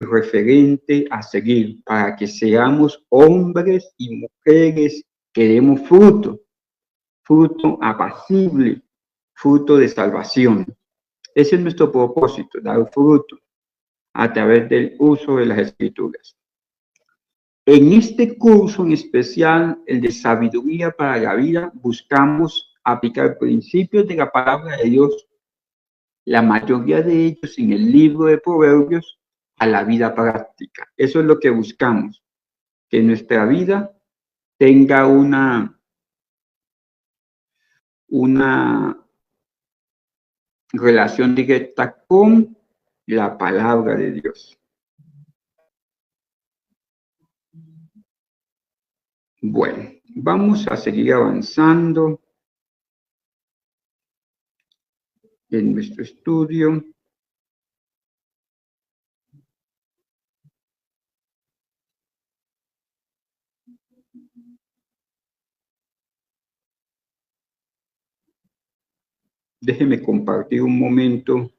referente a seguir para que seamos hombres y mujeres que demos fruto, fruto apacible, fruto de salvación. Ese es nuestro propósito, dar fruto a través del uso de las Escrituras. En este curso en especial, el de sabiduría para la vida, buscamos aplicar principios de la palabra de Dios, la mayoría de ellos en el libro de Proverbios, a la vida práctica. Eso es lo que buscamos, que nuestra vida tenga una relación directa con la palabra de Dios. Bueno, vamos a seguir avanzando en nuestro estudio. Déjeme compartir un momento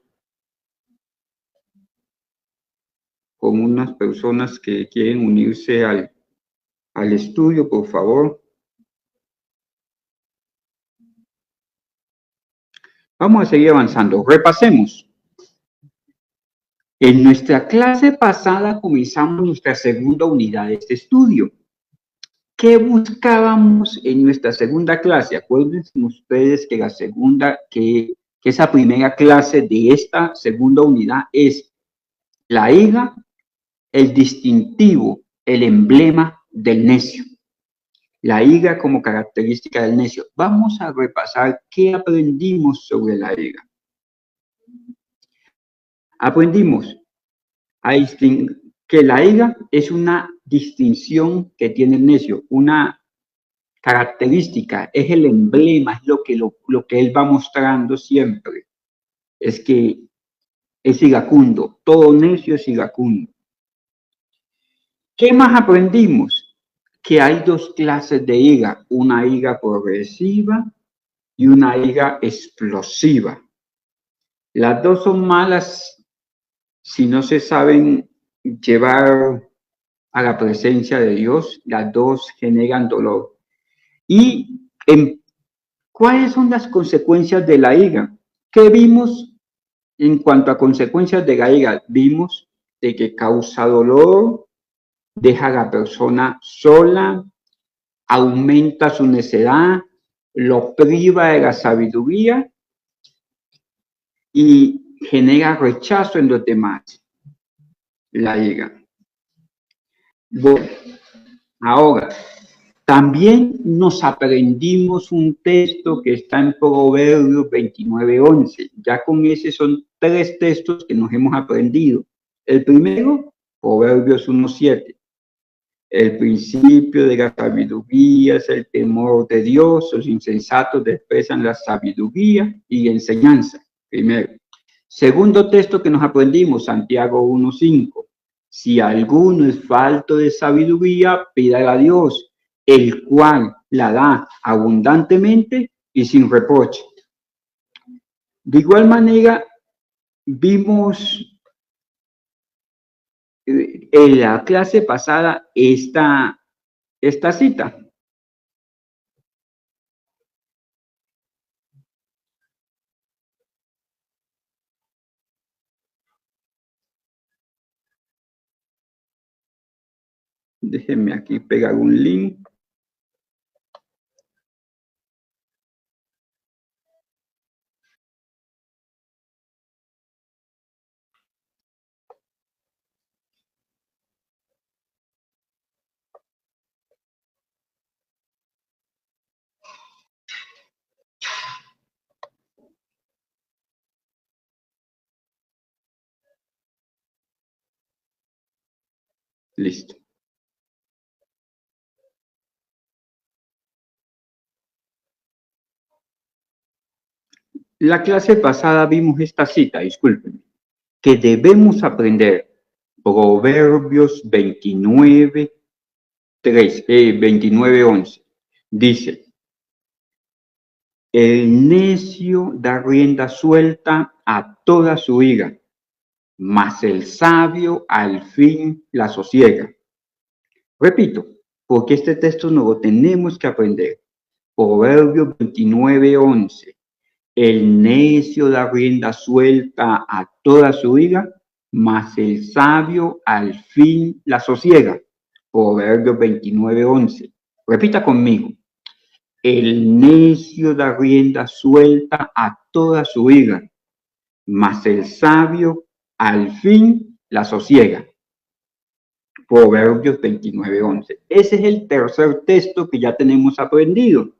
con unas personas que quieren unirse al estudio, por favor. Vamos a seguir avanzando. Repasemos. En nuestra clase pasada comenzamos nuestra segunda unidad de este estudio. ¿Qué buscábamos en nuestra segunda clase? Acuérdense ustedes que esa primera clase de esta segunda unidad es la higuera, el distintivo, el emblema del necio. La higuera como característica del necio. Vamos a repasar qué aprendimos sobre la higuera. Aprendimos a distinguir que la higuera es una distinción que tiene el necio, una característica, es el emblema, es lo que él va mostrando siempre. Es que es iracundo, todo necio es iracundo. ¿Qué más aprendimos? Que hay dos clases de higuera, una higuera progresiva y una higuera explosiva. Las dos son malas si no se saben llevar a la presencia de Dios. Las dos generan dolor. ¿Y cuáles son las consecuencias de la higuera? ¿Qué vimos en cuanto a consecuencias de la higuera? Vimos de que causa dolor, deja a la persona sola, aumenta su necedad, lo priva de la sabiduría y genera rechazo en los demás. La higuera. Bueno, ahora, también nos aprendimos un texto que está en Proverbios 29:11. Ya con ese son 3 textos que nos hemos aprendido. El primero, Proverbios 1:7. El principio de la sabiduría es el temor de Dios. Los insensatos desprecian la sabiduría y enseñanza. Primero. Segundo texto que nos aprendimos, Santiago 1:5. Si alguno es falto de sabiduría, pídala a Dios, el cual la da abundantemente y sin reproche. De igual manera, vimos en la clase pasada esta cita. Déjenme aquí pegar un link. Listo. La clase pasada vimos esta cita, discúlpenme, que debemos aprender Proverbios 29:11. Dice, el necio da rienda suelta a toda su ira, mas el sabio al fin la sosiega. Repito, porque este texto no lo tenemos que aprender. Proverbios 29:11. El necio da rienda suelta a toda su ira, mas el sabio al fin la sosiega. Proverbios 29:11. Repita conmigo. El necio da rienda suelta a toda su ira, mas el sabio al fin la sosiega. Proverbios 29:11. Ese es el tercer texto que ya tenemos aprendido.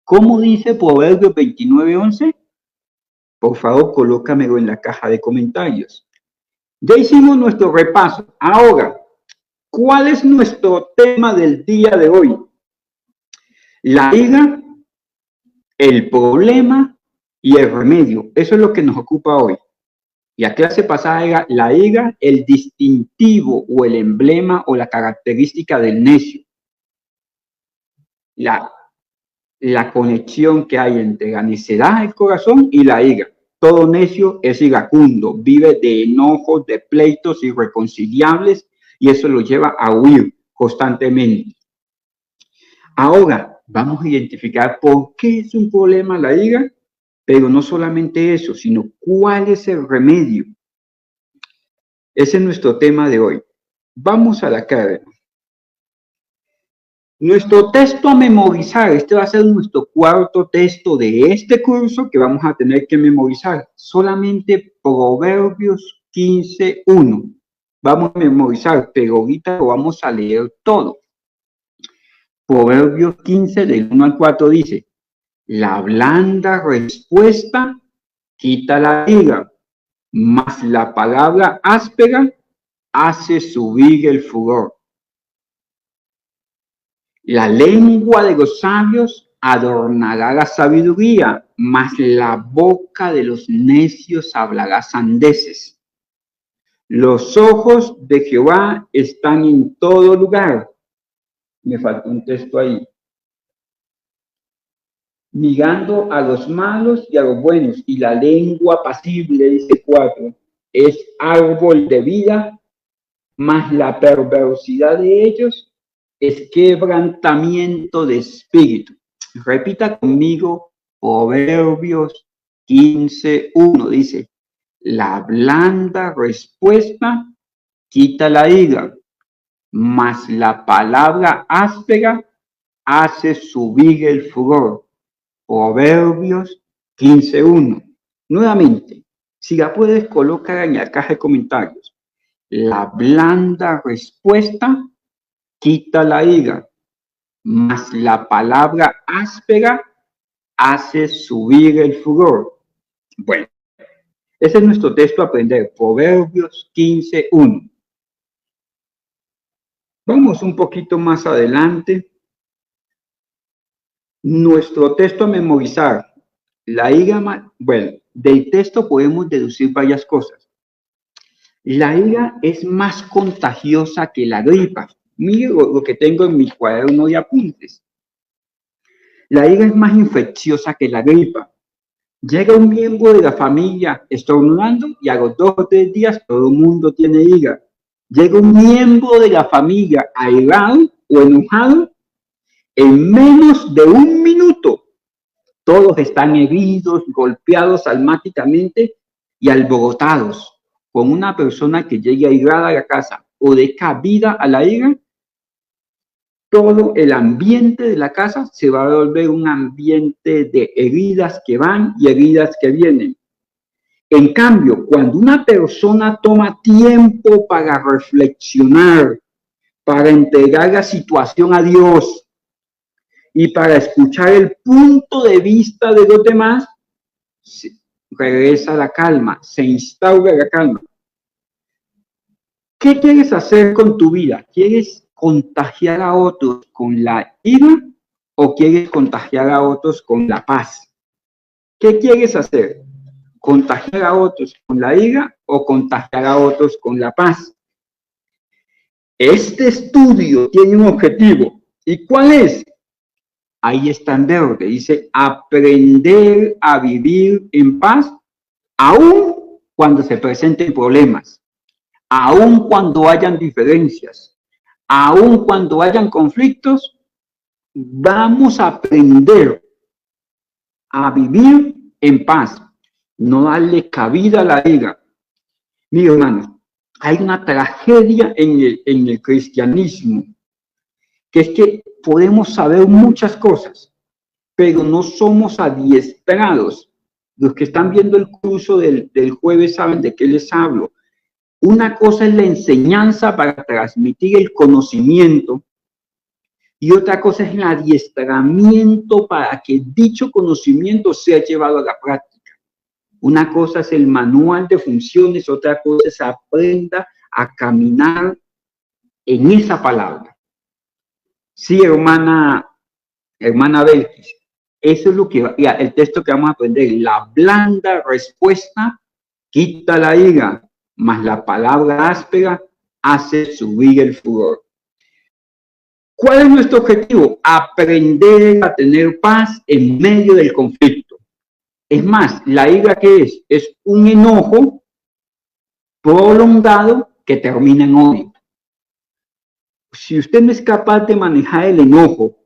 ¿Cómo dice Proverbios 29:11? Por favor, colócamelo en la caja de comentarios. Ya hicimos nuestro repaso. Ahora, ¿cuál es nuestro tema del día de hoy? La ira, el problema y el remedio. Eso es lo que nos ocupa hoy. La clase pasada era la ira, el distintivo o el emblema o la característica del necio. La conexión que hay entre la necedad del corazón y la ira. Todo necio es iracundo, vive de enojos, de pleitos irreconciliables y eso lo lleva a huir constantemente. Ahora vamos a identificar por qué es un problema la ira, pero no solamente eso, sino cuál es el remedio. Ese es nuestro tema de hoy. Vamos a la carga. Nuestro texto a memorizar, este va a ser nuestro cuarto texto de este curso que vamos a tener que memorizar. Solamente Proverbios 15:1. Vamos a memorizar, pero ahorita lo vamos a leer todo. Proverbios 15 del 1 al 4 dice, la blanda respuesta quita la ira, mas la palabra áspera hace subir el furor. La lengua de los sabios adornará la sabiduría, mas la boca de los necios hablará sandeces. Los ojos de Jehová están en todo lugar. Me faltó un texto ahí. Mirando a los malos y a los buenos, y la lengua apacible, dice 4, es árbol de vida, mas la perversidad de ellos es quebrantamiento de espíritu. Repita conmigo Proverbios 15:1. Dice, la blanda respuesta quita la ira, mas la palabra áspera hace subir el furor. Proverbios 15:1. Nuevamente, si la puedes colocar en la caja de comentarios. La blanda respuesta quita la ira, mas la palabra áspera hace subir el furor. Bueno, ese es nuestro texto a aprender, Proverbios 15:1. Vamos un poquito más adelante. Nuestro texto a memorizar, la ira, bueno, del texto podemos deducir varias cosas. La ira es más contagiosa que la gripa. Mire lo que tengo en mi cuaderno de apuntes. La ira es más infecciosa que la gripa. Llega un miembro de la familia estornudando y a los 2 o 3 días todo el mundo tiene ira. Llega un miembro de la familia airado o enojado, en menos de 1 minuto todos están heridos, golpeados almáticamente y alborotados. Con una persona que llegue airada a la casa o dé cabida a la ira, todo el ambiente de la casa se va a volver un ambiente de heridas que van y heridas que vienen. En cambio, cuando una persona toma tiempo para reflexionar, para entregar la situación a Dios y para escuchar el punto de vista de los demás, regresa la calma, se instaura la calma. ¿Qué quieres hacer con tu vida? ¿Quieres contagiar a otros con la ira o quieres contagiar a otros con la paz? ¿Qué quieres hacer? ¿Contagiar a otros con la ira o contagiar a otros con la paz? Este estudio tiene un objetivo. ¿Y cuál es? Ahí está en verde. Dice, aprender a vivir en paz, aún cuando se presenten problemas, aun cuando hayan diferencias, aun cuando hayan conflictos, vamos a aprender a vivir en paz, no darle cabida a la ira. Mi hermano, hay una tragedia en el cristianismo, que es que podemos saber muchas cosas, pero no somos adiestrados. Los que están viendo el curso del jueves saben de qué les hablo. Una cosa es la enseñanza para transmitir el conocimiento y otra cosa es el adiestramiento para que dicho conocimiento sea llevado a la práctica. Una cosa es el manual de funciones, otra cosa es aprenda a caminar en esa palabra. Sí, hermana Belkis, eso es lo que el texto que vamos a aprender. La blanda respuesta quita la ira, mas la palabra áspera hace subir el furor. ¿Cuál es nuestro objetivo? Aprender a tener paz en medio del conflicto. Es más, la ira, ¿qué es? Es un enojo prolongado que termina en odio. Si usted no es capaz de manejar el enojo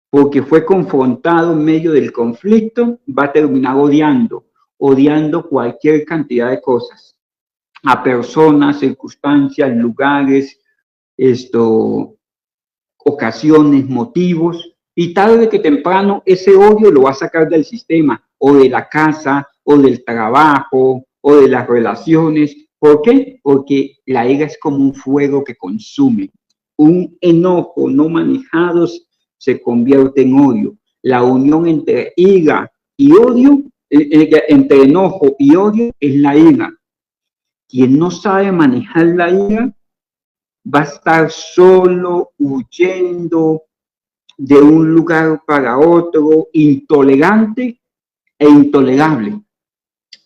porque fue confrontado en medio del conflicto, va a terminar odiando cualquier cantidad de cosas, a personas, circunstancias, lugares, ocasiones, motivos, y tarde que temprano ese odio lo va a sacar del sistema, o de la casa, o del trabajo, o de las relaciones. ¿Por qué? Porque la ira es como un fuego que consume. Un enojo no manejado se convierte en odio. La unión entre ira y odio, entre enojo y odio, es la ira. Quien no sabe manejar la ira va a estar solo, huyendo de un lugar para otro, intolerante e intolerable.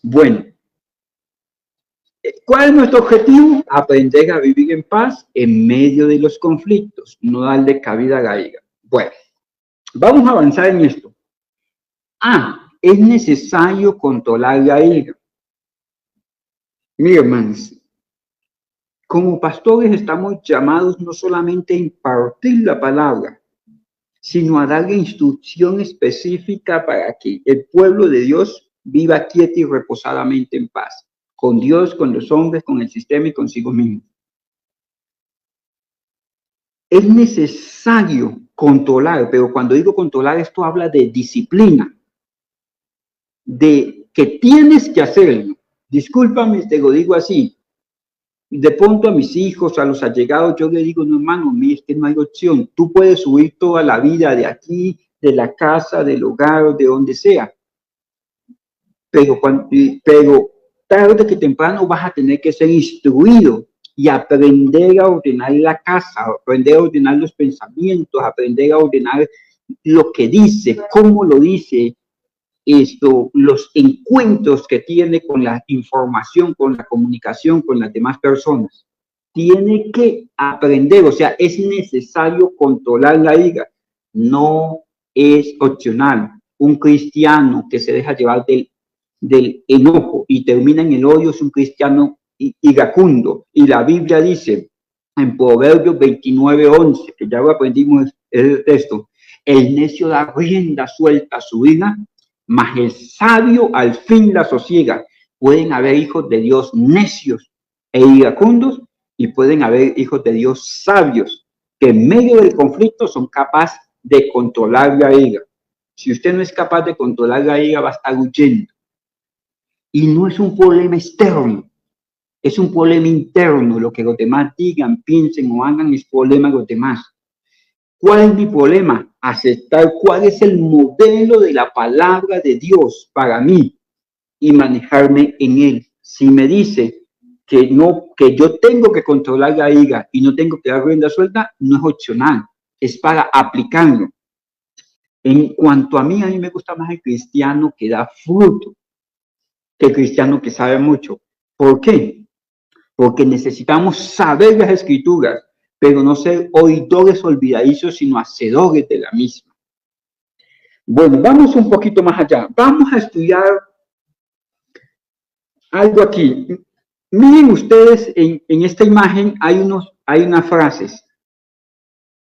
Bueno, ¿cuál es nuestro objetivo? Aprender a vivir en paz en medio de los conflictos, no darle cabida a la ira. Bueno, vamos a avanzar en esto. Es necesario controlar la ira. Miren, hermanos, como pastores estamos llamados no solamente a impartir la palabra, sino a darle instrucción específica para que el pueblo de Dios viva quieto y reposadamente en paz, con Dios, con los hombres, con el sistema y consigo mismo. Es necesario controlar, pero cuando digo controlar, esto habla de disciplina, de que tienes que hacerlo. Discúlpame, te lo digo así. De pronto a mis hijos, a los allegados, yo le digo, no, hermano, es que no hay opción. Tú puedes huir toda la vida de aquí, de la casa, del hogar, de donde sea. Pero tarde que temprano vas a tener que ser instruido y aprender a ordenar la casa, aprender a ordenar los pensamientos, aprender a ordenar lo que dice, cómo lo dice, los encuentros que tiene con la información, con la comunicación con las demás personas. Tiene que aprender, o sea, es necesario controlar la ira. No es opcional. Un cristiano que se deja llevar del enojo y termina en el odio es un cristiano iracundo. Y la Biblia dice en Proverbios 29:11, que ya lo aprendimos el texto, el necio da rienda suelta a su ira, mas el sabio al fin la sosiega. Pueden haber hijos de Dios necios e iracundos y pueden haber hijos de Dios sabios que en medio del conflicto son capaces de controlar la ira. Si usted no es capaz de controlar la ira, va a estar huyendo. Y no es un problema externo, es un problema interno. Lo que los demás digan, piensen o hagan es problema de los demás. ¿Cuál es mi problema? Aceptar cuál es el modelo de la palabra de Dios para mí y manejarme en él. Si me dice que yo tengo que controlar la ira y no tengo que dar rienda suelta, no es opcional, es para aplicarlo. En cuanto a mí me gusta más el cristiano que da fruto que el cristiano que sabe mucho. ¿Por qué? Porque necesitamos saber las escrituras, pero no ser oidores olvidadizos, sino hacedores de la misma. Bueno, vamos un poquito más allá. Vamos a estudiar algo aquí. Miren ustedes, en esta imagen hay unas frases.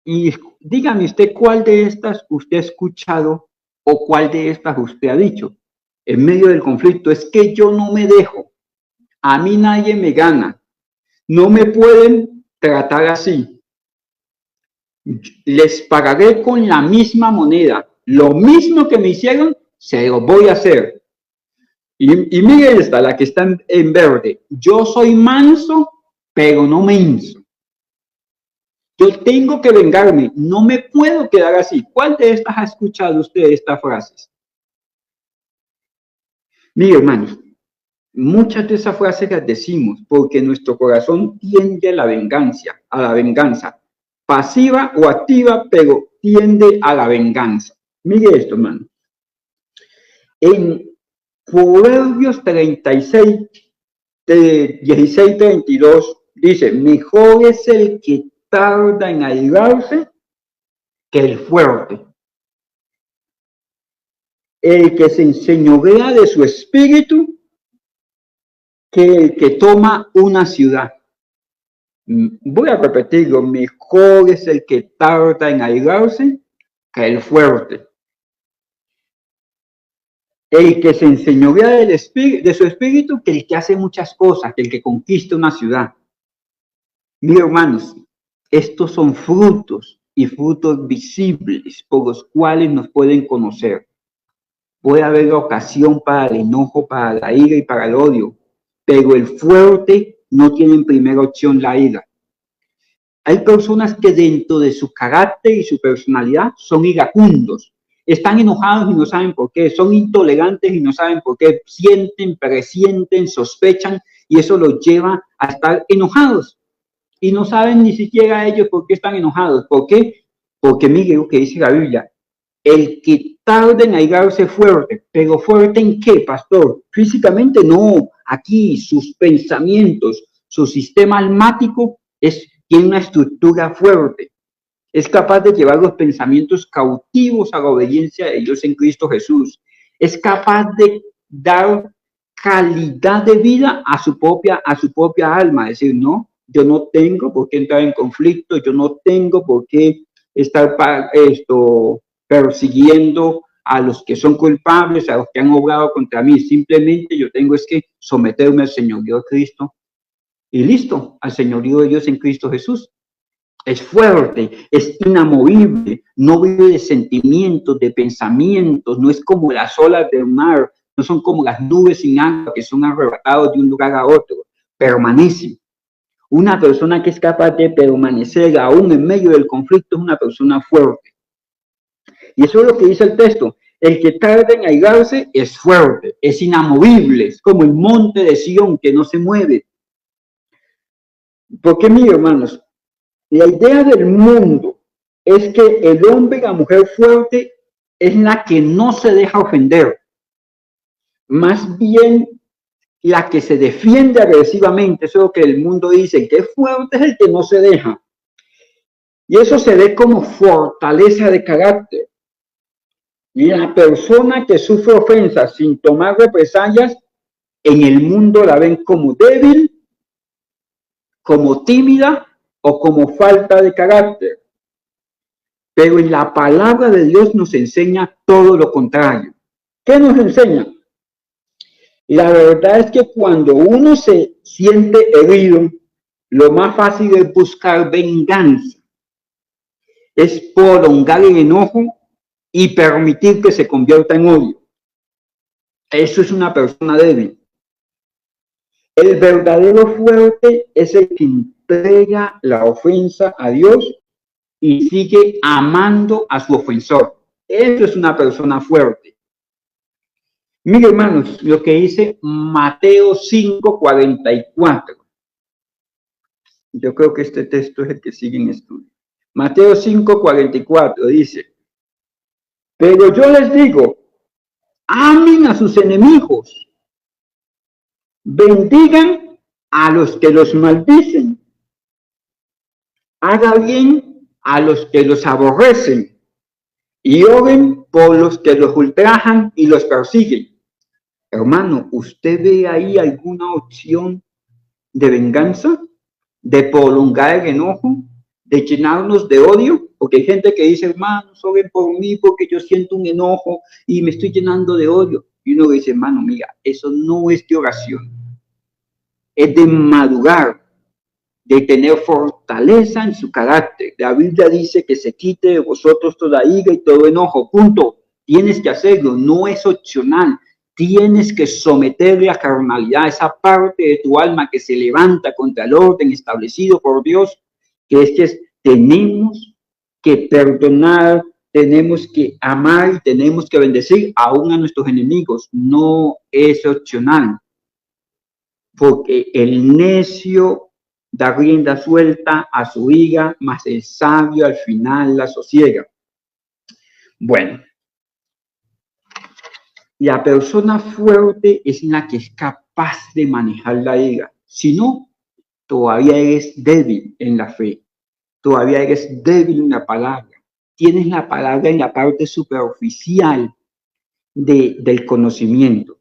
Y dígame usted cuál de estas usted ha escuchado o cuál de estas usted ha dicho. En medio del conflicto, es que yo no me dejo. A mí nadie me gana. No me pueden tratar así. Les pagaré con la misma moneda. Lo mismo que me hicieron, se lo voy a hacer. Y miren esta, la que está en verde. Yo soy manso, pero no menso. Yo tengo que vengarme, no me puedo quedar así. ¿Cuál de estas ha escuchado usted estas frases? Mire, hermanos, muchas de esas frases las decimos porque nuestro corazón tiende a la venganza, pasiva o activa, pero tiende a la venganza. Mire esto, hermano. En Proverbios 36, 16, 32, dice, mejor es el que tarda en airarse que el fuerte. El que se enseñorea de su espíritu que el que toma una ciudad. Voy a repetirlo, mejor es el que tarda en airarse que el fuerte. El que se enseñorea de su espíritu que el que hace muchas cosas, que el que conquista una ciudad. Mis hermanos, estos son frutos y frutos visibles por los cuales nos pueden conocer. Puede haber ocasión para el enojo, para la ira y para el odio, pero el fuerte no tiene en primera opción la ira. Hay personas que dentro de su carácter y su personalidad son iracundos, están enojados y no saben por qué, son intolerantes y no saben por qué, sienten, presienten, sospechan y eso los lleva a estar enojados y no saben ni siquiera ellos por qué están enojados. ¿Por qué? Porque mire lo que dice la Biblia. El que tarda en airarse fuerte, pero fuerte ¿en qué, pastor? Físicamente no, aquí sus pensamientos, su sistema almático tiene una estructura fuerte, es capaz de llevar los pensamientos cautivos a la obediencia de Dios en Cristo Jesús, es capaz de dar calidad de vida a su propia alma, es decir, no, yo no tengo por qué entrar en conflicto, yo no tengo por qué estar persiguiendo a los que son culpables, a los que han obrado contra mí. Simplemente yo tengo es que someterme al señorío de Cristo y listo, al señorío de Dios en Cristo Jesús. Es fuerte, es inamovible, no vive de sentimientos, de pensamientos, no es como las olas del mar, no son como las nubes sin agua que son arrebatados de un lugar a otro, permanece. Una persona que es capaz de permanecer aún en medio del conflicto es una persona fuerte. Y eso es lo que dice el texto. El que tarda en airarse es fuerte, es inamovible, es como el monte de Sión que no se mueve. Porque, mire, hermanos, la idea del mundo es que el hombre y la mujer fuerte es la que no se deja ofender. Más bien, la que se defiende agresivamente. Eso es lo que el mundo dice, que fuerte es el que no se deja. Y eso se ve como fortaleza de carácter. Y la persona que sufre ofensas sin tomar represalias, en el mundo la ven como débil, como tímida o como falta de carácter. Pero en la palabra de Dios nos enseña todo lo contrario. ¿Qué nos enseña? La verdad es que cuando uno se siente herido, lo más fácil es buscar venganza. Es prolongar el enojo y permitir que se convierta en odio. Eso es una persona débil. El verdadero fuerte es el que entrega la ofensa a Dios y sigue amando a su ofensor. Eso es una persona fuerte. Miren, hermanos, lo que dice Mateo 5:44. Yo creo que este texto es el que sigue en estudio. Mateo 5:44 dice, pero yo les digo, amen a sus enemigos, bendigan a los que los maldicen, haga bien a los que los aborrecen y oren por los que los ultrajan y los persiguen. Hermano, ¿usted ve ahí alguna opción de venganza, de prolongar el enojo, de llenarnos de odio? Porque hay gente que dice, hermano, oren por mí porque yo siento un enojo y me estoy llenando de odio. Y uno dice, hermano, mira, eso no es de oración, es de madurar, de tener fortaleza en su carácter. La Biblia dice que se quite de vosotros toda ira y todo enojo, punto. Tienes que hacerlo, no es opcional. Tienes que someter la carnalidad, esa parte de tu alma que se levanta contra el orden establecido por Dios, que tenemos que perdonar, tenemos que amar y tenemos que bendecir aún a nuestros enemigos. No es opcional, porque el necio da rienda suelta a su ira, mas el sabio al final la sosiega. Bueno, la persona fuerte es la que es capaz de manejar la ira. Si no, todavía eres débil en la fe, todavía eres débil en la palabra. Tienes la palabra en la parte superficial del conocimiento,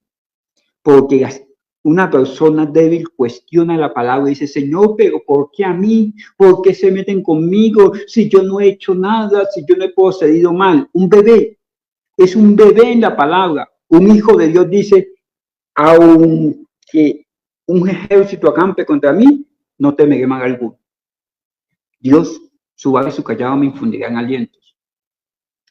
porque una persona débil cuestiona la palabra y dice, Señor, pero ¿por qué a mí? ¿Por qué se meten conmigo si yo no he hecho nada, si yo no he procedido mal? Un bebé, es un bebé en la palabra. Un hijo de Dios dice, aunque un ejército acampe contra mí, no temeré mal alguno. Dios, su vara y su callado me infundirán alientos.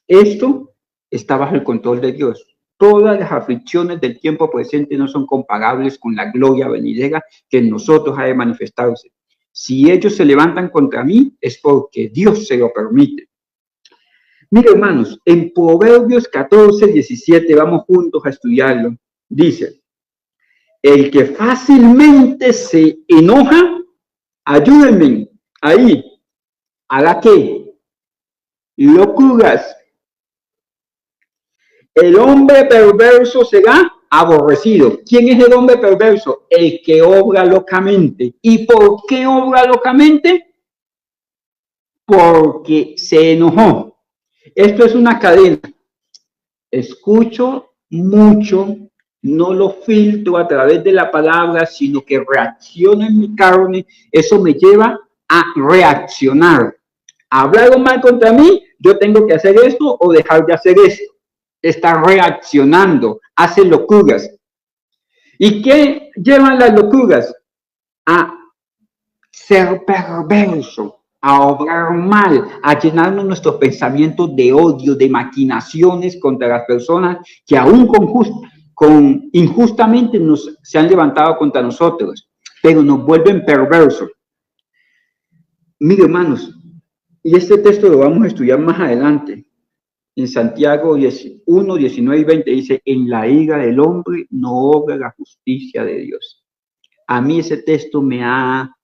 Esto está bajo el control de Dios. Todas las aflicciones del tiempo presente no son comparables con la gloria venidera que en nosotros ha de manifestarse. Si ellos se levantan contra mí, es porque Dios se lo permite. Mira, hermanos, en Proverbios 14, 17, vamos juntos a estudiarlo. Dice, el que fácilmente se enoja, ayúdenme, ahí, ¿hará qué? Locuras. El hombre perverso será aborrecido. ¿Quién es el hombre perverso? El que obra locamente. ¿Y por qué obra locamente? Porque se enojó. Esto es una cadena. Escucho mucho, no lo filtro a través de la palabra, sino que reacciona en mi carne. Eso me lleva a reaccionar. Hablaron mal contra mí, yo tengo que hacer esto o dejar de hacer esto. Está reaccionando, hace locuras. ¿Y qué llevan las locuras? A ser perverso, a obrar mal, a llenarnos nuestros pensamientos de odio, de maquinaciones contra las personas que aún injustamente se han levantado contra nosotros, pero nos vuelven perversos. Mire, hermanos, y este texto lo vamos a estudiar más adelante. En Santiago 1, 19 y 20 dice, en la ira del hombre no obra la justicia de Dios. A mí ese texto me ha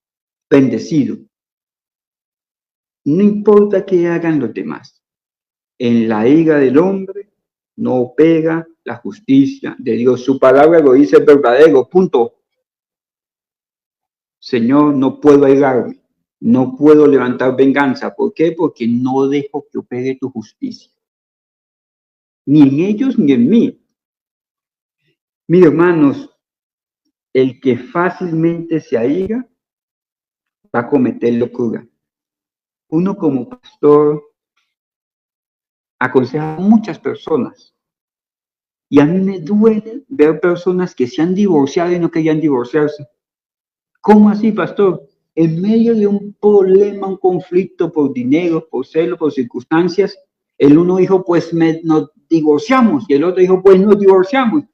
bendecido. No importa qué hagan los demás. En la ira del hombre no opera la justicia de Dios. Su palabra lo dice verdadero, punto. Señor, no puedo airarme, no puedo levantar venganza. ¿Por qué? Porque no dejo que opere tu justicia. Ni en ellos ni en mí. Mire, hermanos, el que fácilmente se aira va a cometer locura. Uno como pastor aconseja a muchas personas y a mí me duele ver personas que se han divorciado y no querían divorciarse. ¿Cómo así, pastor? En medio de un problema, un conflicto por dinero, por celo, por circunstancias, el uno dijo, pues nos divorciamos, y el otro dijo, pues nos divorciamos.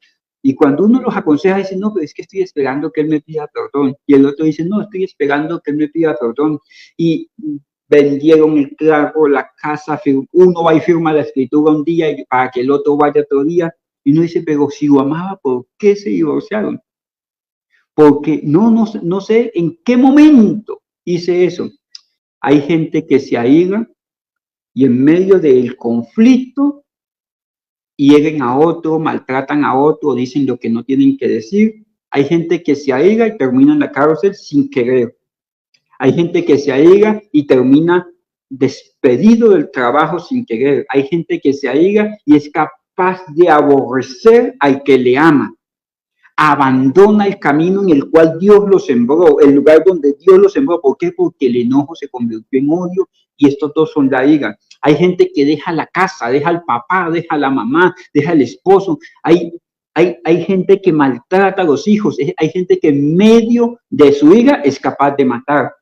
Y cuando uno los aconseja, dice, no, pero es que estoy esperando que él me pida perdón. Y el otro dice, no, estoy esperando que él me pida perdón. Y vendieron el carro, la casa, uno va y firma la escritura un día para que el otro vaya otro día. Y uno dice, pero si lo amaba, ¿por qué se divorciaron? Porque no sé en qué momento hice eso. Hay gente que se aira y en medio del conflicto hieren a otro, maltratan a otro, dicen lo que no tienen que decir. Hay gente que se aira y termina en la cárcel sin querer. Hay gente que se aira y termina despedido del trabajo sin querer. Hay gente que se aira y es capaz de aborrecer al que le ama. abandona el camino en el cual Dios lo sembró, el lugar donde Dios lo sembró. ¿Por qué? Porque el enojo se convirtió en odio y estos dos son la ira. Hay gente que deja la casa, deja al papá, deja a la mamá, deja al esposo. Hay gente que maltrata a los hijos. Hay gente que en medio de su ira es capaz de matar.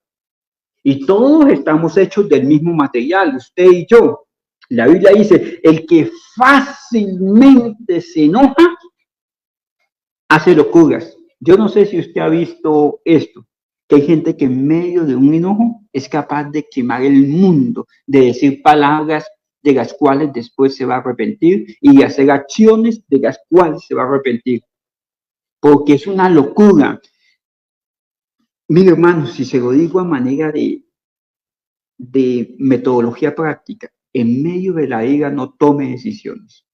Y todos estamos hechos del mismo material, usted y yo. La Biblia dice, el que fácilmente se enoja, hace locuras. Yo no sé si usted ha visto esto, que hay gente que en medio de un enojo es capaz de quemar el mundo, de decir palabras de las cuales después se va a arrepentir y de hacer acciones de las cuales se va a arrepentir. Porque es una locura. Mire, hermano, si se lo digo a manera de metodología práctica, en medio de la ira no tome decisiones.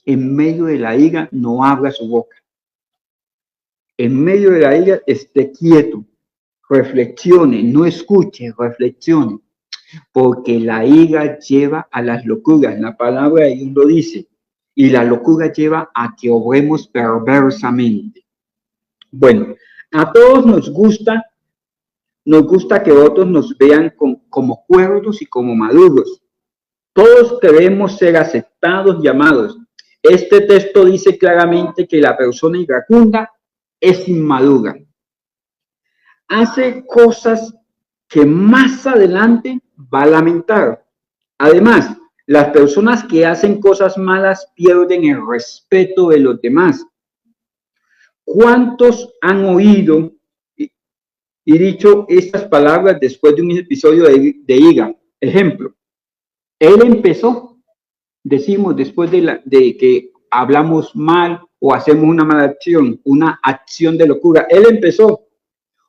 En medio de la ira no abra su boca. En medio de la ira esté quieto, reflexione, no escuche, reflexione, porque la ira lleva a las locuras. La palabra de Dios lo dice, y la locura lleva a que obremos perversamente. Bueno, a todos nos gusta que otros nos vean como cuerdos y como maduros. Todos queremos ser aceptados y amados. Este texto dice claramente que la persona iracunda es inmadura. Hace cosas que más adelante va a lamentar. Además, las personas que hacen cosas malas pierden el respeto de los demás. ¿Cuántos han oído y dicho estas palabras después de un episodio de ira? Ejemplo, él empezó, decimos después de que hablamos mal o hacemos una mala acción, una acción de locura, él empezó.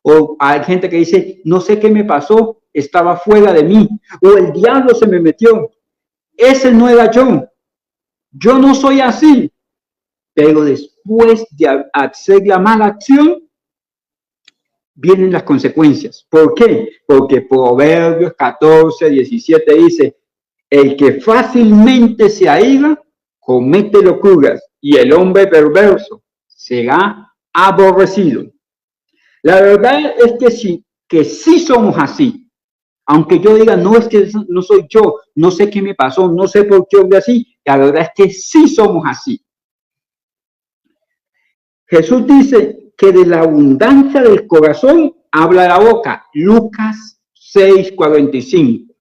O hay gente que dice, no sé qué me pasó, estaba fuera de mí, o el diablo se me metió. Ese no era yo no soy así. Pero después de hacer la mala acción, vienen las consecuencias. ¿Por qué? Porque Proverbios 14:17 dice, el que fácilmente se aira, comete locuras, y el hombre perverso será aborrecido. La verdad es que sí somos así. Aunque yo diga, no, es que no soy yo, no sé qué me pasó, no sé por qué obra así, la verdad es que sí somos así. Jesús dice que de la abundancia del corazón habla la boca. Lucas 6:45.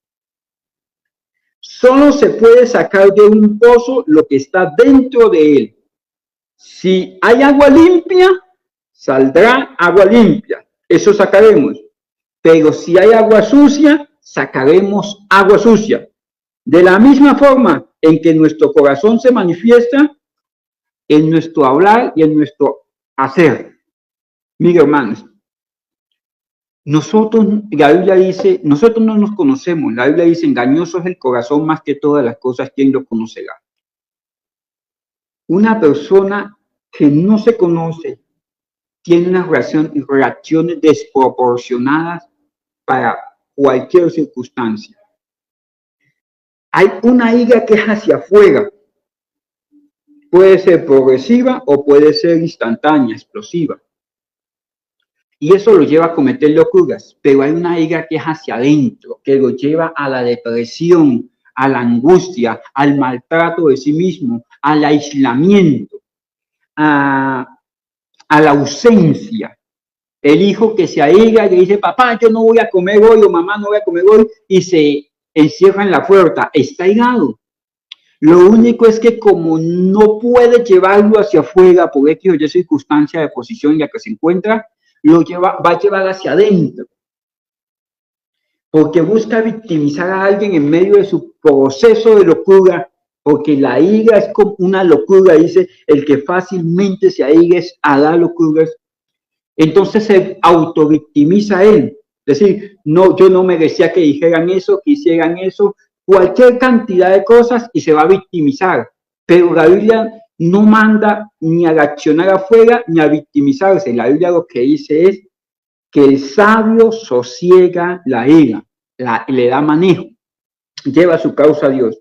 Solo se puede sacar de un pozo lo que está dentro de él. Si hay agua limpia, saldrá agua limpia. Eso sacaremos. Pero si hay agua sucia, sacaremos agua sucia. De la misma forma en que nuestro corazón se manifiesta en nuestro hablar y en nuestro hacer. Mire, hermanos, la Biblia dice, nosotros no nos conocemos. La Biblia dice, engañoso es el corazón más que todas las cosas, ¿quién lo conocerá? Una persona que no se conoce tiene unas reacciones desproporcionadas para cualquier circunstancia. Hay una ira que es hacia afuera. Puede ser progresiva o puede ser instantánea, explosiva. Y eso lo lleva a cometer locuras. Pero hay una ira que es hacia adentro, que lo lleva a la depresión, a la angustia, al maltrato de sí mismo, al aislamiento, a la ausencia. El hijo que se aíra y le dice, papá, yo no voy a comer hoy, o mamá, no voy a comer hoy, y se encierra en la puerta, está airado. Lo único es que como no puede llevarlo hacia afuera por X o Y circunstancia de posición en la que se encuentra, va a llevar hacia adentro. Porque busca victimizar a alguien en medio de su proceso de locura, porque la ira es como una locura, dice, el que fácilmente se aira es a dar locuras. Entonces se autovictimiza él. Es decir, no, yo no merecía que dijeran eso, que hicieran eso, cualquier cantidad de cosas y se va a victimizar. Pero la Biblia no manda ni a reaccionar afuera ni a victimizarse. La Biblia lo que dice es que el sabio sosiega la ira, le da manejo, lleva su causa a Dios.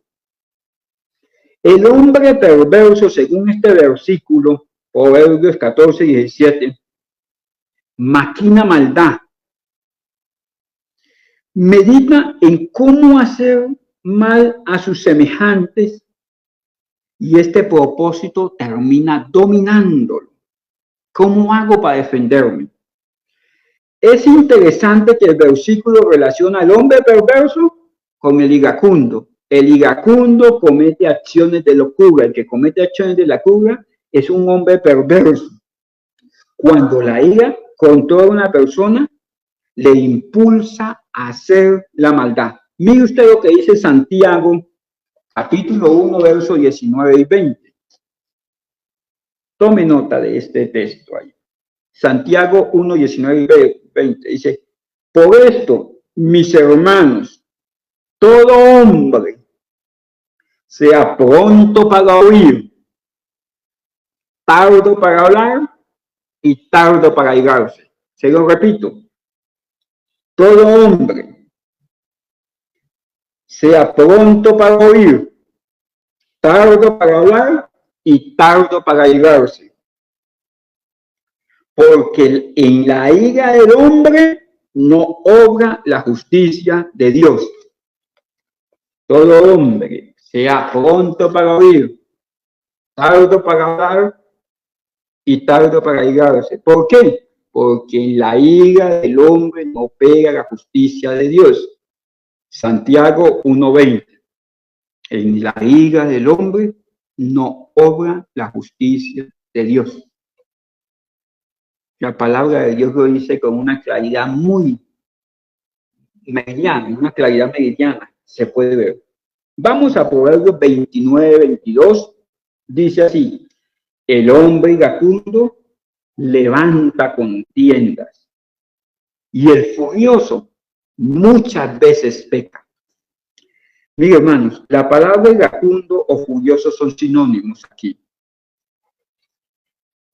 El hombre perverso, según este versículo, Proverbios 14, 17. Maquina maldad. Medita en cómo hacer mal a sus semejantes y este propósito termina dominándolo. ¿Cómo hago para defenderme? Es interesante que el versículo relaciona al hombre perverso con el iracundo. El iracundo comete acciones de locura. El que comete acciones de locura es un hombre perverso. Cuando la ira controla a una persona, le impulsa a hacer la maldad. Mire usted lo que dice Santiago, capítulo 1, versos 19 y 20. Tome nota de este texto ahí. Santiago 1, 19 y 20. Dice, por esto, mis hermanos, todo hombre sea pronto para oír, tardo para hablar y tardo para airarse. Se lo repito. Todo hombre sea pronto para oír, tardo para hablar y tardo para airarse. Porque en la ira del hombre no obra la justicia de Dios. Todo hombre sea pronto para oír, tardo para hablar y tardo para airarse. ¿Por qué? Porque en la ira del hombre no opera la justicia de Dios. Santiago 1:20. En la ira del hombre no obra la justicia de Dios. La palabra de Dios lo dice con una claridad muy meridiana, una claridad meridiana, se puede ver. Vamos a Proverbios 29:22. Dice así, el hombre iracundo levanta contiendas y el furioso muchas veces peca. Mire, hermanos, la palabra iracundo o furioso son sinónimos aquí.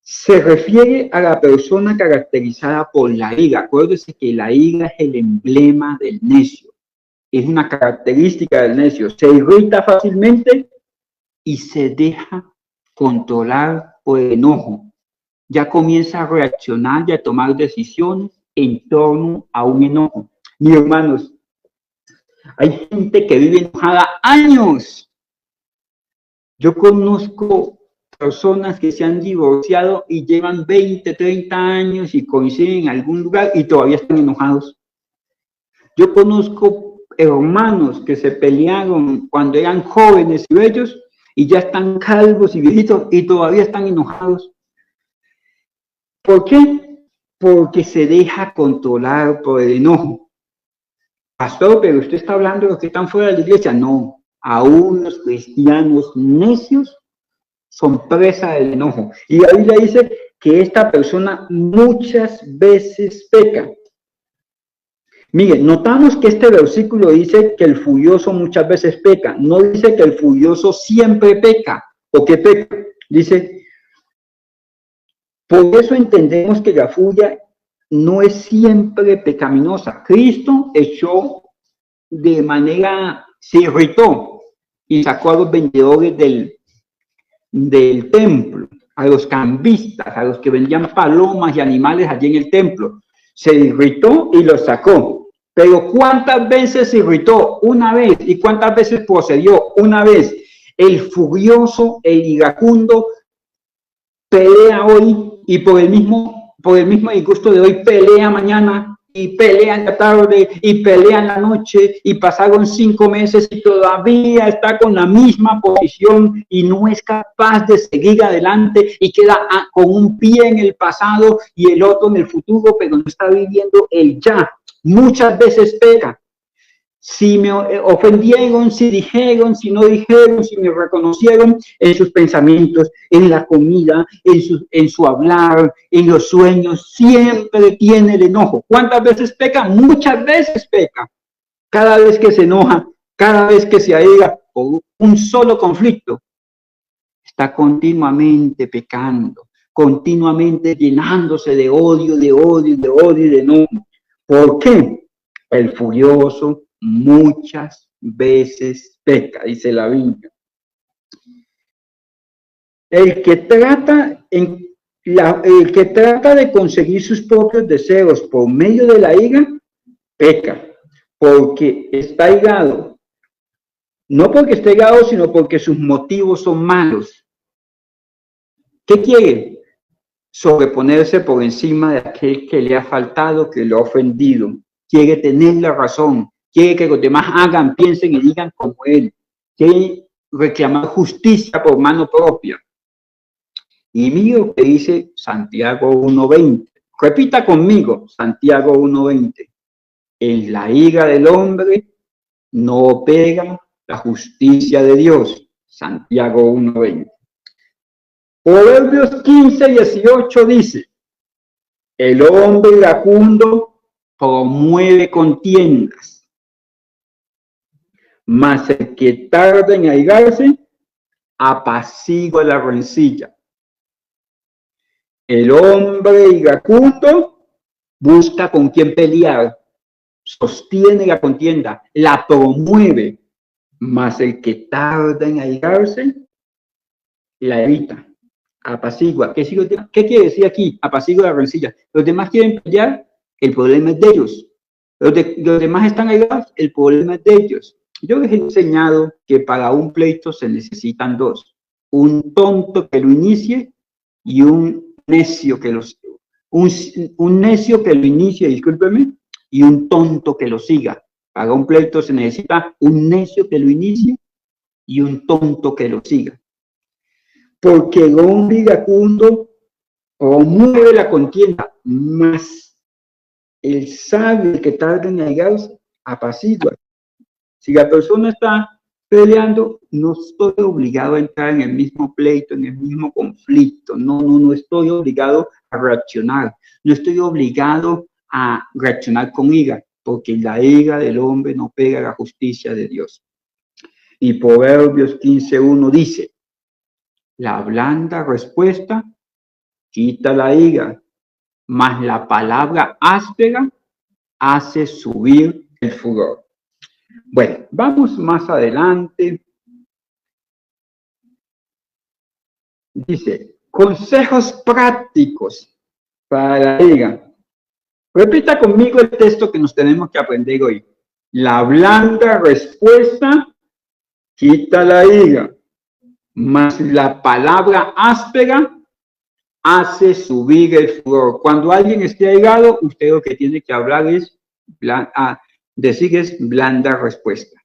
Se refiere a la persona caracterizada por la ira. Acuérdese que la ira es el emblema del necio. Es una característica del necio. Se irrita fácilmente y se deja controlar por el enojo. Ya comienza a reaccionar y a tomar decisiones en torno a un enojo. Mis hermanos, hay gente que vive enojada años. Yo conozco personas que se han divorciado y llevan 20, 30 años y coinciden en algún lugar y todavía están enojados. Yo conozco hermanos que se pelearon cuando eran jóvenes y bellos y ya están calvos y viejitos y todavía están enojados. ¿Por qué? Porque se deja controlar por el enojo. Pastor, pero usted está hablando de los que están fuera de la iglesia. No, aún los cristianos necios son presa del enojo. Y la Biblia dice que esta persona muchas veces peca. Miren, notamos que este versículo dice que el furioso muchas veces peca. No dice que el furioso siempre peca o que peca. Dice, por eso entendemos que la furia no es siempre pecaminosa. Cristo echó de manera, se irritó y sacó a los vendedores del templo, a los cambistas, a los que vendían palomas y animales allí en el templo. Se irritó y los sacó. Pero ¿cuántas veces se irritó? Una vez. ¿Y cuántas veces procedió? Una vez. El furioso, el iracundo, pelea hoy y por el mismo disgusto de hoy pelea mañana y pelea en la tarde y pelea en la noche y pasaron 5 meses y todavía está con la misma posición y no es capaz de seguir adelante y queda con un pie en el pasado y el otro en el futuro, pero no está viviendo el ya. Muchas veces peca. Si me ofendieron, si dijeron, si no dijeron, si me reconocieron en sus pensamientos, en la comida, en su hablar, en los sueños, siempre tiene el enojo. ¿Cuántas veces peca? Muchas veces peca. Cada vez que se enoja, cada vez que se aira por un solo conflicto, está continuamente pecando, continuamente llenándose de odio, de odio, de odio y de enojo. ¿Por qué? El furioso muchas veces peca, dice la Biblia. El que trata El que trata de conseguir sus propios deseos por medio de la ira, peca, porque está higado. No porque esté higado, sino porque sus motivos son malos. ¿Qué quiere? Sobreponerse por encima de aquel que le ha faltado, que lo ha ofendido. Quiere tener la razón. Quiere que los demás hagan, piensen y digan como él. Quiere reclamar justicia por mano propia. Y mire lo que dice Santiago 1:20. Repita conmigo, Santiago 1:20. En la ira del hombre no opera la justicia de Dios. Santiago 1:20. Proverbios 15:18 dice, el hombre iracundo promueve contiendas, mas el que tarda en airarse apacigua la rencilla. El hombre iracundo busca con quién pelear, sostiene la contienda, la promueve, mas el que tarda en airarse la evita, apacigua. ¿Qué quiere decir aquí? Apacigua la rencilla. Los demás quieren pelear, el problema es de ellos. Los demás están airados, el problema es de ellos. Yo les he enseñado que para un pleito se necesitan dos. Un tonto que lo inicie y un necio que un necio que lo inicie, discúlpeme, y un tonto que lo siga. Para un pleito se necesita un necio que lo inicie y un tonto que lo siga. Porque el hombre iracundo promueve la contienda, más el sabio que tarda en airarse apacigua. Si la persona está peleando, no estoy obligado a entrar en el mismo pleito, en el mismo conflicto. No estoy obligado a reaccionar. No estoy obligado a reaccionar con ira, porque la ira del hombre no pega a la justicia de Dios. Y Proverbios 15:1 dice, la blanda respuesta quita la ira, mas la palabra áspera hace subir el furor. Bueno, vamos más adelante. Dice, consejos prácticos para la ira. Repita conmigo el texto que nos tenemos que aprender hoy. La blanda respuesta quita la ira, mas la palabra áspera hace subir el furor. Cuando alguien esté airado, usted lo que tiene que hablar es, decir es blanda respuesta.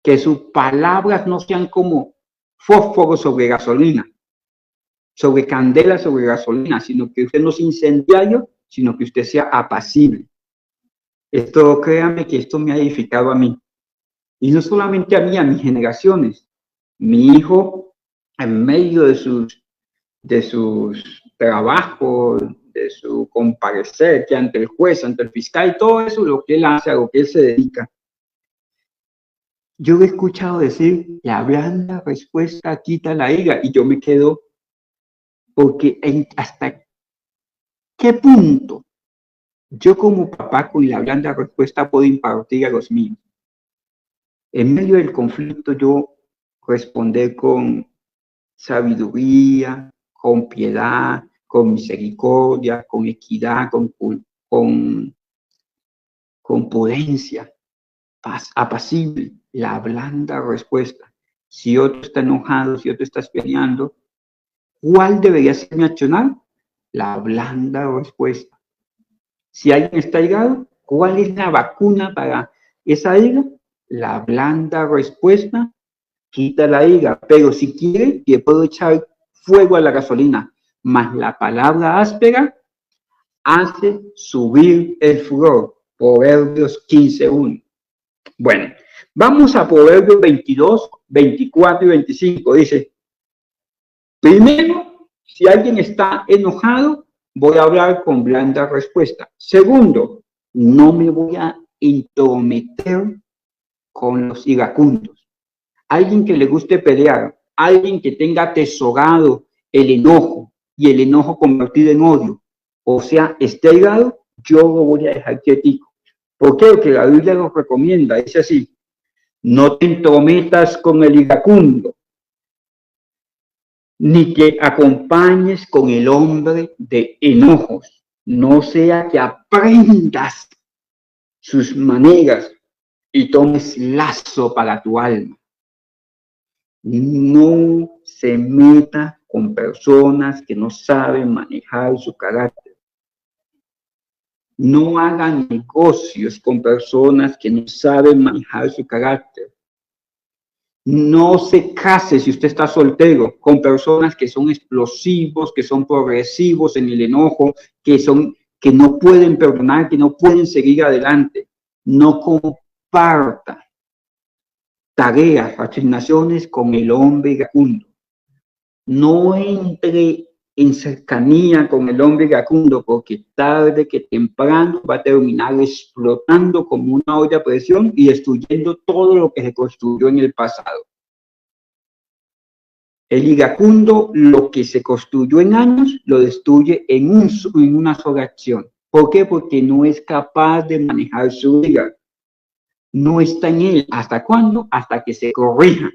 Que sus palabras no sean como fósforo sobre gasolina, sobre candela sobre gasolina, sino que usted no sea incendiario, sino que usted sea apacible. Esto, créame que esto me ha edificado a mí. Y no solamente a mí, a mis generaciones. Mi hijo, en medio de sus trabajos, de su comparecer, que ante el juez, ante el fiscal, y todo eso, lo que él hace, a lo que él se dedica. Yo he escuchado decir, la blanda respuesta quita la ira, y yo me quedo, porque hasta qué punto yo como papá con la blanda respuesta puedo impartir a los míos. En medio del conflicto yo responder con sabiduría, con piedad, con misericordia, con equidad, con prudencia, apacible, la blanda respuesta. Si otro está enojado, si otro está peleando, ¿cuál debería ser mi accionar? La blanda respuesta. Si alguien está airado, ¿cuál es la vacuna para esa ira? La blanda respuesta quita la ira, pero si quiere, le puedo echar fuego a la gasolina, mas la palabra áspera hace subir el furor. Proverbios 15:1. Bueno, vamos a Proverbios 22, 24 y 25. Dice, primero, si alguien está enojado, voy a hablar con blanda respuesta. Segundo, no me voy a intrometer con los iracundos. Alguien que le guste pelear, alguien que tenga atesorado el enojo y el enojo convertido en odio, o sea, esté airado, yo lo voy a dejar quietico. ¿Por qué? Porque la Biblia nos recomienda, dice así, no te entrometas con el iracundo, ni te acompañes con el hombre de enojos, no sea que aprendas sus maneras y tomes lazo para tu alma. No se meta con personas que no saben manejar su carácter. No hagan negocios con personas que no saben manejar su carácter. No se case, si usted está soltero, con personas que son explosivos, que son progresivos en el enojo, que no pueden perdonar, que no pueden seguir adelante. No comparta tareas, asignaciones con el hombre iracundo. No entre en cercanía con el hombre iracundo, porque tarde que temprano va a terminar explotando como una olla a presión y destruyendo todo lo que se construyó en el pasado. El iracundo, lo que se construyó en años, lo destruye en una sola acción. ¿Por qué? Porque no es capaz de manejar su ira. No está en él. ¿Hasta cuándo? Hasta que se corrija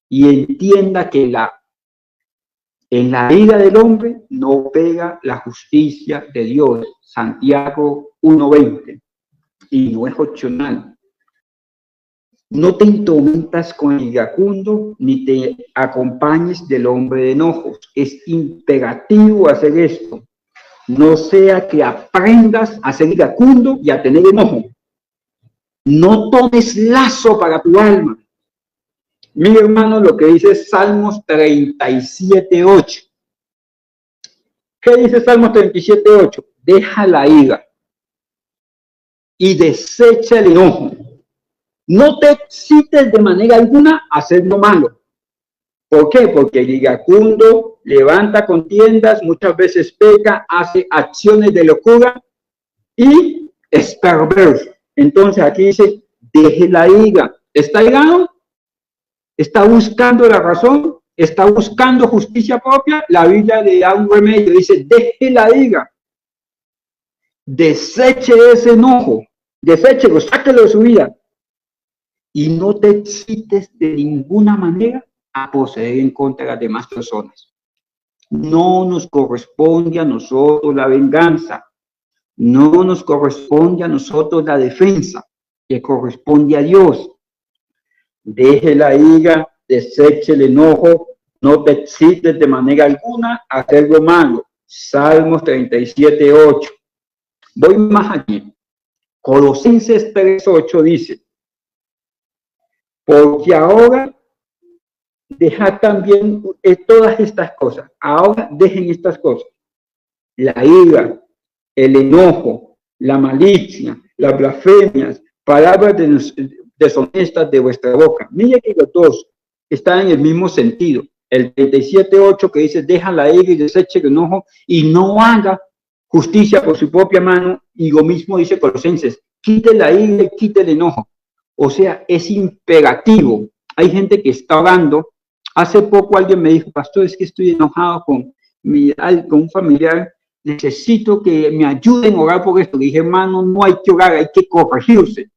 y entienda que en la ira del hombre no pega la justicia de Dios. Santiago 1:20. Y no es opcional. No te entormentas con el iracundo, ni te acompañes del hombre de enojos. Es imperativo hacer esto. No sea que aprendas a ser iracundo y a tener enojo. No tomes lazo para tu alma. Mi hermano, lo que dice Salmos 37:8. ¿Qué dice Salmos 37:8? Deja la ira y desecha el enojo. No te excites de manera alguna a hacer lo malo. ¿Por qué? Porque el iracundo levanta contiendas, muchas veces peca, hace acciones de locura y es perverso. Entonces aquí dice, deje la ira. ¿Está irado? ¿Está buscando la razón? ¿Está buscando justicia propia? La Biblia le da un remedio, dice, deje la ira. Deseche ese enojo. Deséchelo, sáquelo de su vida. Y no te excites de ninguna manera a proceder en contra de las demás personas. No nos corresponde a nosotros la venganza. No nos corresponde a nosotros la defensa, que corresponde a Dios. Deje la ira, deseche el enojo, no te excites de manera alguna a hacer lo malo. Salmos 37:8. Voy más aquí. Colosenses 3:8 dice, porque ahora dejad también todas estas cosas. Ahora dejen estas cosas. La ira, el enojo, la malicia, las blasfemias, palabras deshonestas de vuestra boca. Mire que los dos están en el mismo sentido. El 37:8 que dice, deja la ira y deseche el enojo y no haga justicia por su propia mano. Y lo mismo dice Colosenses, quite la ira y quite el enojo. O sea, es imperativo. Hay gente que está orando. Hace poco alguien me dijo, pastor, es que estoy enojado con un familiar. Necesito que me ayuden a orar por esto. Le dije, hermano, no hay que orar, hay que corregirse.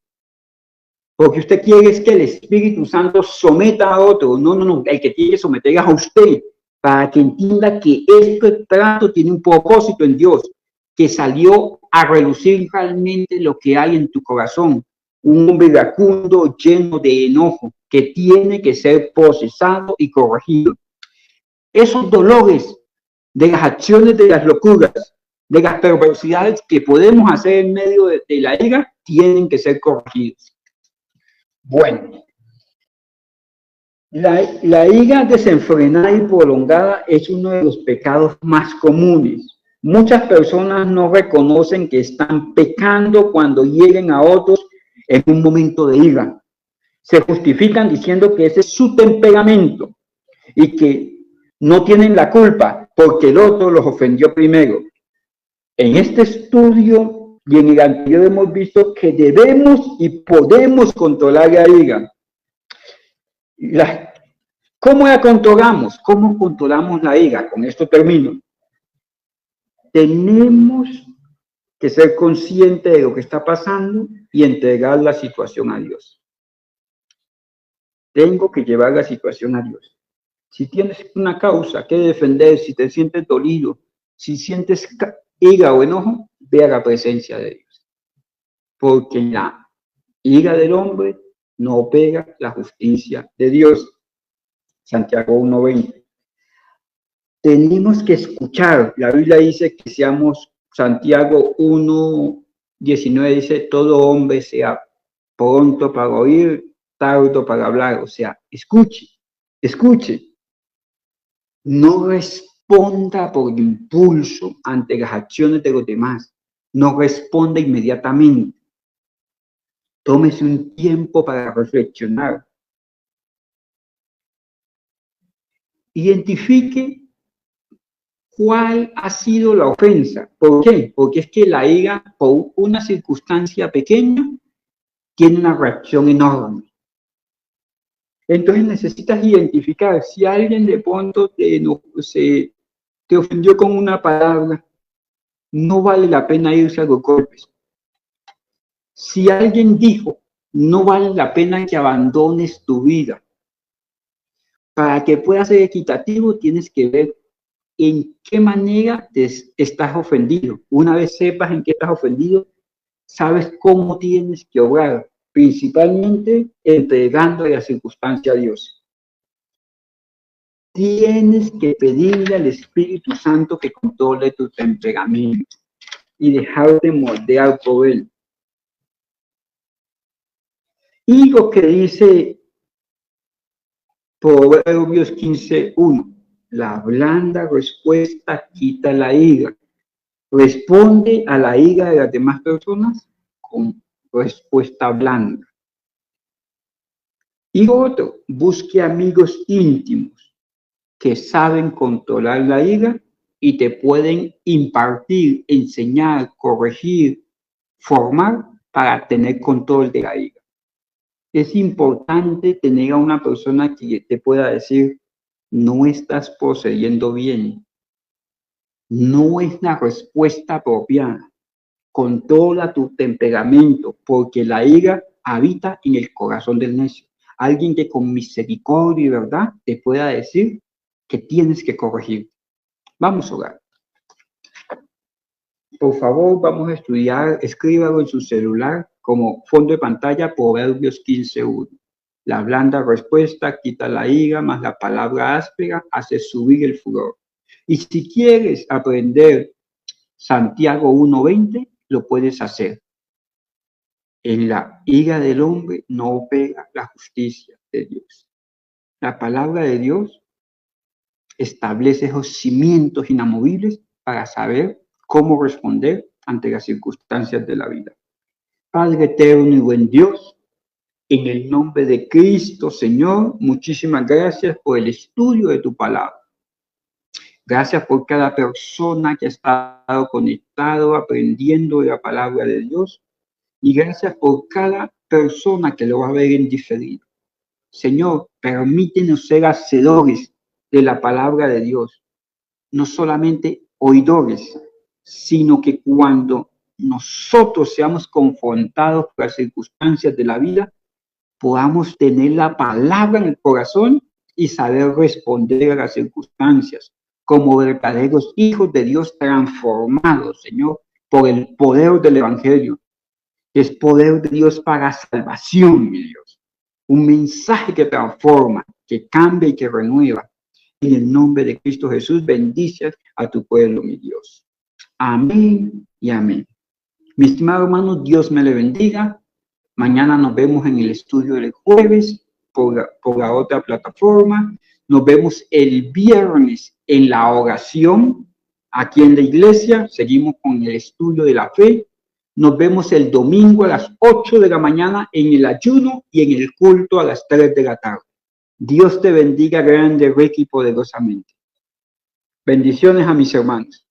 Porque usted quiere es que el Espíritu Santo someta a otro. No, no, no. El que tiene que someter a usted para que entienda que este trato tiene un propósito en Dios, que salió a relucir realmente lo que hay en tu corazón. Un hombre iracundo lleno de enojo que tiene que ser procesado y corregido. Esos dolores de las acciones, de las locuras, de las perversidades que podemos hacer en medio de la ira, tienen que ser corregidos. Bueno, la ira desenfrenada y prolongada es uno de los pecados más comunes. Muchas personas no reconocen que están pecando cuando hieren a otros en un momento de ira. Se justifican diciendo que ese es su temperamento y que no tienen la culpa porque el otro los ofendió primero. En este estudio y en el anterior hemos visto que debemos y podemos controlar la ira. ¿Cómo la controlamos? ¿Cómo controlamos la ira? Con esto termino. Tenemos que ser conscientes de lo que está pasando y entregar la situación a Dios. Tengo que llevar la situación a Dios. Si tienes una causa que defender, si te sientes dolido, si sientes ira o enojo, ve a la presencia de Dios. Porque en la ira del hombre no opera la justicia de Dios. Santiago 1:20. Tenemos que escuchar. La Biblia dice que seamos, Santiago 1:19 dice, todo hombre sea pronto para oír, tardo para hablar. O sea, escuche. No responda por impulso ante las acciones de los demás. No responda inmediatamente. Tómese un tiempo para reflexionar. Identifique cuál ha sido la ofensa. ¿Por qué? Porque es que la ira, por una circunstancia pequeña, tiene una reacción enorme. Entonces necesitas identificar si alguien de pronto te ofendió con una palabra, no vale la pena irse a los golpes. Si alguien dijo, no vale la pena que abandones tu vida. Para que pueda ser equitativo, tienes que ver en qué manera estás ofendido. Una vez sepas en qué estás ofendido, sabes cómo tienes que obrar, principalmente entregando la circunstancia a Dios. Tienes que pedirle al Espíritu Santo que controle tu temperamento y dejarte moldear por él. Y lo que dice Proverbios 15:1, la blanda respuesta quita la ira. Responde a la ira de las demás personas con respuesta blanda. Y otro, busque amigos íntimos que saben controlar la ira y te pueden impartir, enseñar, corregir, formar para tener control de la ira. Es importante tener a una persona que te pueda decir, no estás procediendo bien, no es la respuesta apropiada, controla tu temperamento, porque la ira habita en el corazón del necio. Alguien que con misericordia y verdad te pueda decir que tienes que corregir. Vamos a orar. Por favor, vamos a estudiar, escríbalo en su celular como fondo de pantalla, Proverbios 15:1. La blanda respuesta quita la ira, más la palabra áspera hace subir el furor. Y si quieres aprender Santiago 1:20, lo puedes hacer. En la ira del hombre no opera la justicia de Dios. La palabra de Dios establece esos cimientos inamovibles para saber cómo responder ante las circunstancias de la vida. Padre eterno y buen Dios, en el nombre de Cristo, Señor, muchísimas gracias por el estudio de tu palabra. Gracias por cada persona que ha estado conectado, aprendiendo de la palabra de Dios. Y gracias por cada persona que lo va a ver en diferido. Señor, permítenos ser hacedores de la palabra de Dios. No solamente oidores, sino que cuando nosotros seamos confrontados por las circunstancias de la vida, podamos tener la palabra en el corazón y saber responder a las circunstancias como verdaderos hijos de Dios transformados, Señor, por el poder del Evangelio. Es poder de Dios para salvación, mi Dios. Un mensaje que transforma, que cambia y que renueva. En el nombre de Cristo Jesús, bendice a tu pueblo, mi Dios. Amén y amén. Mi estimado hermano, Dios me le bendiga. Mañana nos vemos en el estudio del jueves por la otra plataforma. Nos vemos el viernes en la oración aquí en la iglesia. Seguimos con el estudio de la fe. Nos vemos el domingo a las 8 de la mañana en el ayuno y en el culto a las 3 de la tarde. Dios te bendiga grande, rica y poderosamente. Bendiciones a mis hermanos.